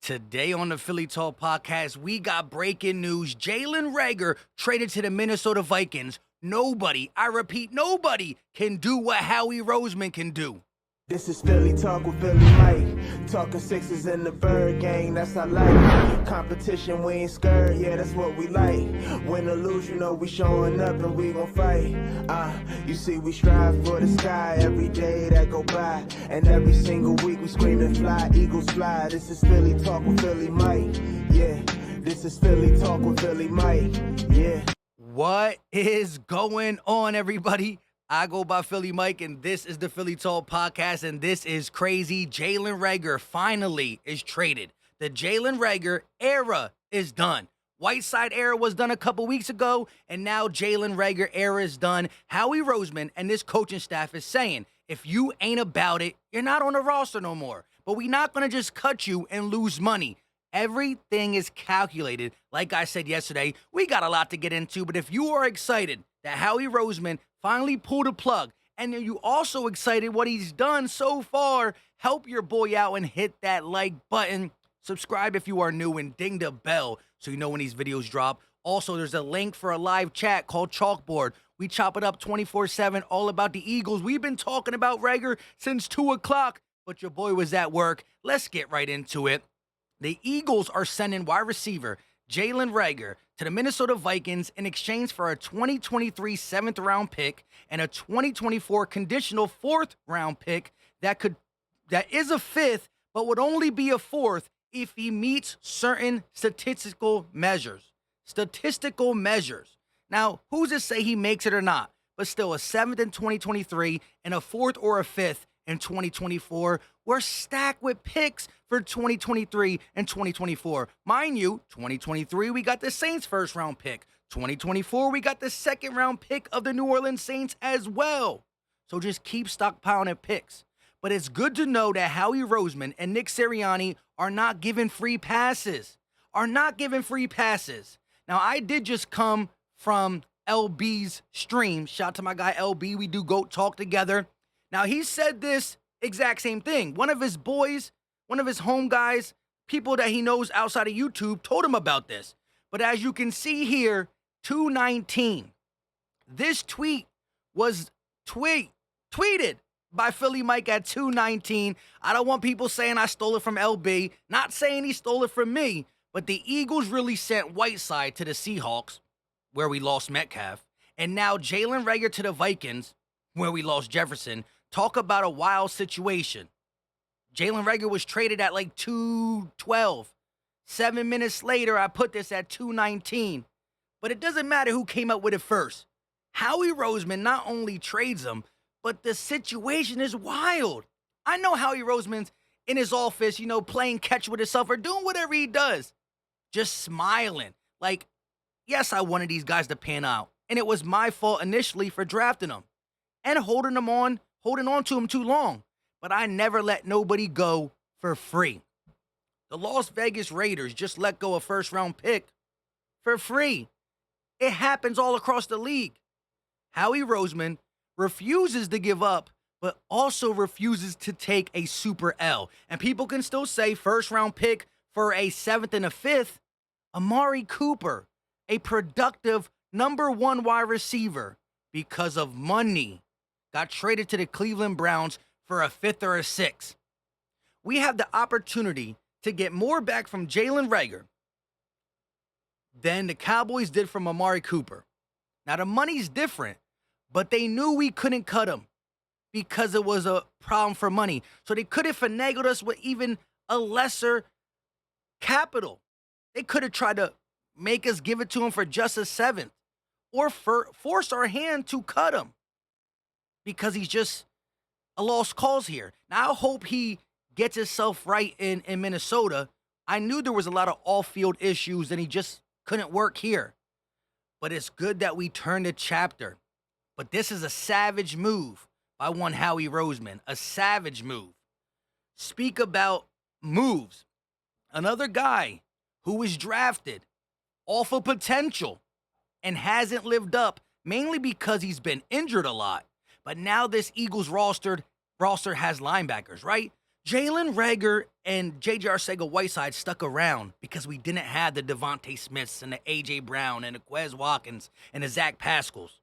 Today on the Philly Talk podcast, we got breaking news. Jalen Reagor traded to the Minnesota Vikings. Nobody, I repeat, nobody can do what Howie Roseman can do. This is Philly Talk with Philly Mike. Talking sixes in the bird gang, that's I like. Competition, we ain't scared, yeah, that's what we like. Win or lose, you know we showing up and we gon' fight. You see we strive for the sky every day that go by. And every single week we screaming fly, eagles fly. This is Philly Talk with Philly Mike, yeah. This is Philly Talk with Philly Mike, yeah. What is going on, everybody? I go by Philly Mike, and this is the Philly Talk podcast, and this is crazy. Jalen Reagor finally is traded. The Jalen Reagor era is done. Whiteside era was done a couple weeks ago, and now Jalen Reagor era is done. Howie Roseman and this coaching staff is saying, if you ain't about it, you're not on the roster no more. But we're not going to just cut you and lose money. Everything is calculated. Like I said yesterday, we got a lot to get into, but if you are excited that Howie Roseman finally pulled a plug, and you also excited what he's done so far, help your boy out and hit that like button. Subscribe if you are new and ding the bell so you know when these videos drop. Also, there's a link for a live chat called Chalkboard. We chop it up 24/7, all about the Eagles. We've been talking about Reagor since 2 o'clock, but your boy was at work. Let's get right into it. The Eagles are sending wide receiver Jalen Reagor to the Minnesota Vikings in exchange for a 2023 7th-round pick and a 2024 conditional 4th-round pick that is a 5th, but would only be a 4th if he meets certain statistical measures. Now, who's to say he makes it or not? But still, a 7th in 2023 and a 4th or a 5th in 2024. We're stacked with picks for 2023 and 2024. Mind you, 2023, we got the Saints' 1st-round pick. 2024, we got the 2nd-round pick of the New Orleans Saints as well. So just keep stockpiling at picks. But it's good to know that Howie Roseman and Nick Sirianni are not giving free passes. Now, I did just come from LB's stream. Shout out to my guy LB. We do GOAT Talk together. Now, he said this exact same thing. One of his boys, one of his home guys, people that he knows outside of YouTube told him about this. But as you can see here, 219. This tweet was tweeted by Philly Mike at 219. I don't want people saying I stole it from LB. Not saying he stole it from me. But the Eagles really sent Whiteside to the Seahawks, where we lost Metcalf. And now Jalen Reagor to the Vikings, where we lost Jefferson. Talk about a wild situation. Jalen Reagor was traded at like 212. 7 minutes later, I put this at 219. But it doesn't matter who came up with it first. Howie Roseman not only trades him, but the situation is wild. I know Howie Roseman's in his office, playing catch with himself or doing whatever he does. Just smiling. Like, yes, I wanted these guys to pan out. And it was my fault initially for drafting them and holding on to him too long. But I never let nobody go for free. The Las Vegas Raiders just let go a 1st-round pick for free. It happens all across the league. Howie Roseman refuses to give up, but also refuses to take a super L. And people can still say 1st-round pick for a 7th and a 5th. Amari Cooper, a productive number 1 wide receiver, because of money, got traded to the Cleveland Browns for a 5th or a 6th. We have the opportunity to get more back from Jalen Reagor than the Cowboys did from Amari Cooper. Now, the money's different, but they knew we couldn't cut him because it was a problem for money. So they could have finagled us with even a lesser capital. They could have tried to make us give it to him for just a 7th or force our hand to cut him because he's just a lost cause here. Now, I hope he gets himself right in Minnesota. I knew there was a lot of off-field issues and he just couldn't work here. But it's good that we turned a chapter. But this is a savage move by one Howie Roseman. A savage move. Speak about moves. Another guy who was drafted off of potential and hasn't lived up, mainly because he's been injured a lot. But now this Eagles roster has linebackers, right? Jalen Reagor and J.J. Arcega-Whiteside stuck around because we didn't have the Devontae Smiths and the A.J. Brown and the Quez Watkins and the Zach Pascals.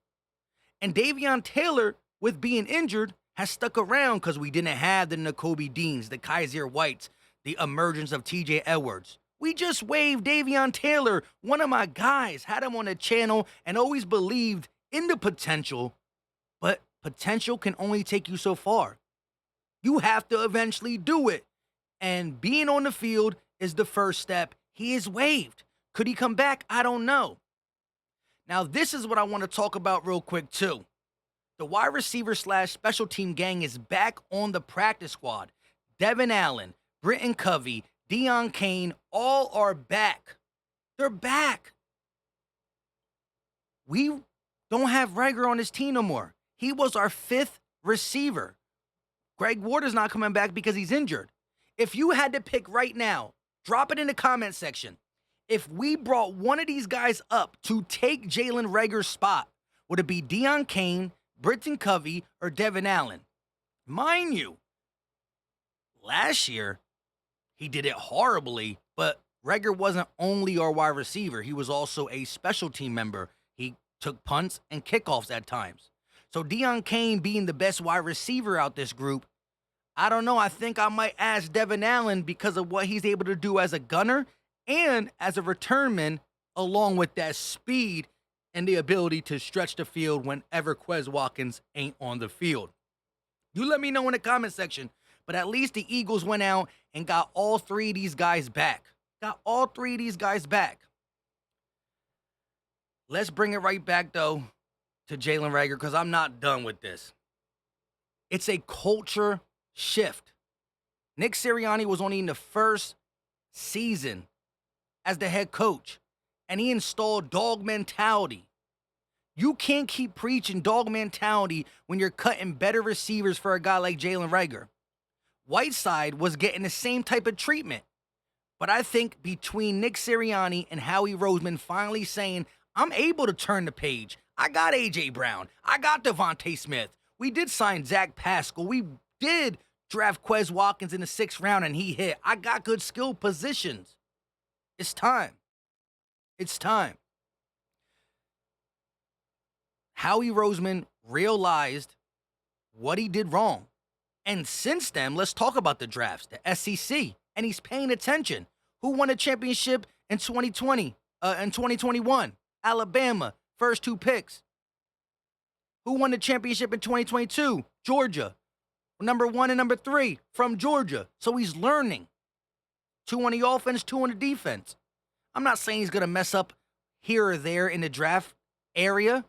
And Davion Taylor, with being injured, has stuck around because we didn't have the Nakobe Deans, the Kaiser Whites, the emergence of T.J. Edwards. We just waived Davion Taylor, one of my guys, had him on the channel and always believed in the potential, but potential can only take you so far. You have to eventually do it. And being on the field is the first step. He is waived. Could he come back? I don't know. Now, this is what I want to talk about real quick, too. The wide receiver / special team gang is back on the practice squad. Devin Allen, Britton Covey, Cain, all are back. They're back. We don't have Reagor on his team no more. He was our 5th receiver. Greg Ward is not coming back because he's injured. If you had to pick right now, drop it in the comment section. If we brought one of these guys up to take Jalen Reagor's spot, would it be Cain, Britton Covey, or Devin Allen? Mind you, last year, he did it horribly, but Reagor wasn't only our wide receiver. He was also a special team member. He took punts and kickoffs at times. So Cain being the best wide receiver out this group, I don't know. I think I might ask Devin Allen because of what he's able to do as a gunner and as a returnman, along with that speed and the ability to stretch the field whenever Quez Watkins ain't on the field. You let me know in the comment section, but at least the Eagles went out and got all 3 of these guys back. Let's bring it right back, though, to Jalen Reagor because I'm not done with this. It's a culture shift. Nick Sirianni was only in the first season as the head coach, and he installed dog mentality. You can't keep preaching dog mentality when you're cutting better receivers for a guy like Jalen Reagor. Whiteside was getting the same type of treatment. But I think between Nick Sirianni and Howie Roseman finally saying, I'm able to turn the page. I got A.J. Brown. I got Devontae Smith. We did sign Zach Pascal. We did draft Quez Watkins in the 6th round and he hit. I got good skill positions. It's time. Howie Roseman realized what he did wrong. And since then, let's talk about the drafts, the SEC. And he's paying attention. Who won a championship in 2020, in 2021? Alabama, first 2 picks. Who won the championship in 2022? Georgia. Number 1 and number 3 from Georgia. So he's learning. 2 on the offense, 2 on the defense. I'm not saying he's going to mess up here or there in the draft area,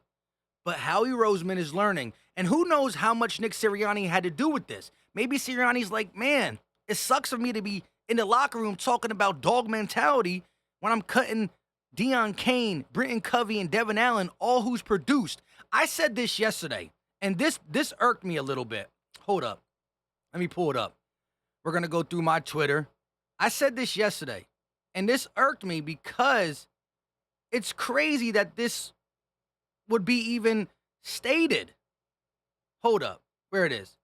but Howie Roseman is learning. And who knows how much Nick Sirianni had to do with this. Maybe Sirianni's like, man, it sucks for me to be in the locker room talking about dog mentality when I'm cutting Cain, Britton Covey, and Devin Allen, all who's produced. I said this yesterday, and this irked me a little bit. Hold up. Let me pull it up. We're going to go through my Twitter. I said this yesterday, and this irked me because it's crazy that this would be even stated. Hold up. Where it is.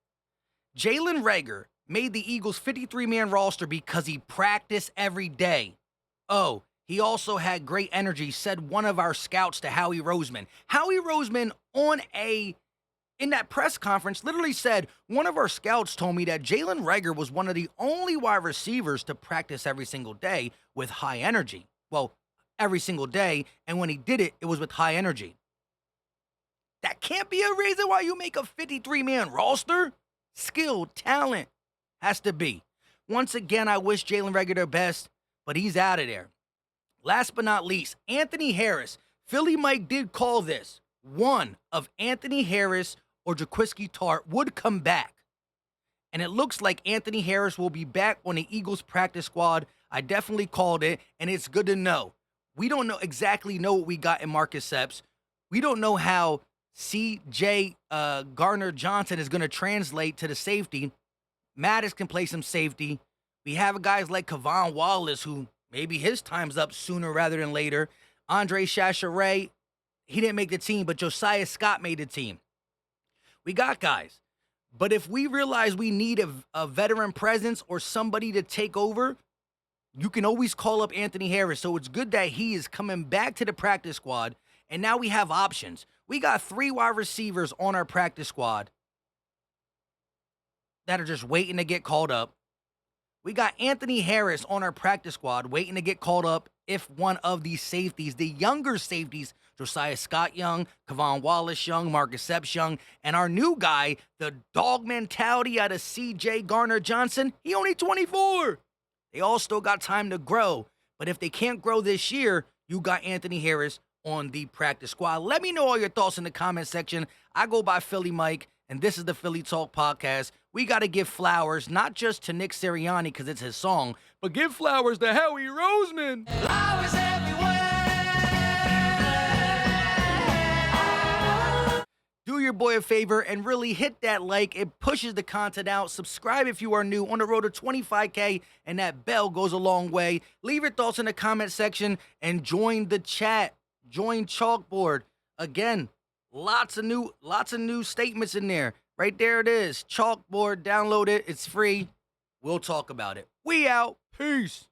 Jalen Reagor made the Eagles' 53-man roster because he practiced every day. Oh, he also had great energy, said one of our scouts to Howie Roseman. Howie Roseman in that press conference literally said, one of our scouts told me that Jalen Reagor was one of the only wide receivers to practice every single day with high energy. Well, every single day, and when he did it, it was with high energy. That can't be a reason why you make a 53-man roster. Skill, talent has to be. Once again, I wish Jalen Reagor the best, but he's out of there. Last but not least, Anthony Harris. Philly Mike did call this. One of Anthony Harris or Jaquiski Tart would come back. And it looks like Anthony Harris will be back on the Eagles practice squad. I definitely called it, and it's good to know. We don't exactly know what we got in Marcus Epps. We don't know how C.J. Gardner-Johnson is going to translate to the safety. Mattis can play some safety. We have guys like Kavon Wallace, who maybe his time's up sooner rather than later. Andre Chachere, he didn't make the team, but Josiah Scott made the team. We got guys. But if we realize we need a veteran presence or somebody to take over, you can always call up Anthony Harris. So it's good that he is coming back to the practice squad. And now we have options. We got 3 wide receivers on our practice squad that are just waiting to get called up. We got Anthony Harris on our practice squad waiting to get called up if one of these safeties, the younger safeties, Josiah Scott Young, Kevon Wallace Young, Marcus Epps Young, and our new guy, the dog mentality out of C.J. Garner-Johnson, he only 24. They all still got time to grow. But if they can't grow this year, you got Anthony Harris on the practice squad. Let me know all your thoughts in the comment section. I go by Philly Mike, and this is the Philly Talk Podcast. We got to give flowers, not just to Nick Sirianni because it's his song, but give flowers to Howie Roseman. Flowers everywhere. Do your boy a favor and really hit that like. It pushes the content out. Subscribe if you are new, on the road to 25K, and that bell goes a long way. Leave your thoughts in the comment section and join the chat. Join Chalkboard. Again, lots of new statements in there. Right there it is. Chalkboard. Download it. It's free. We'll talk about it. We out. Peace.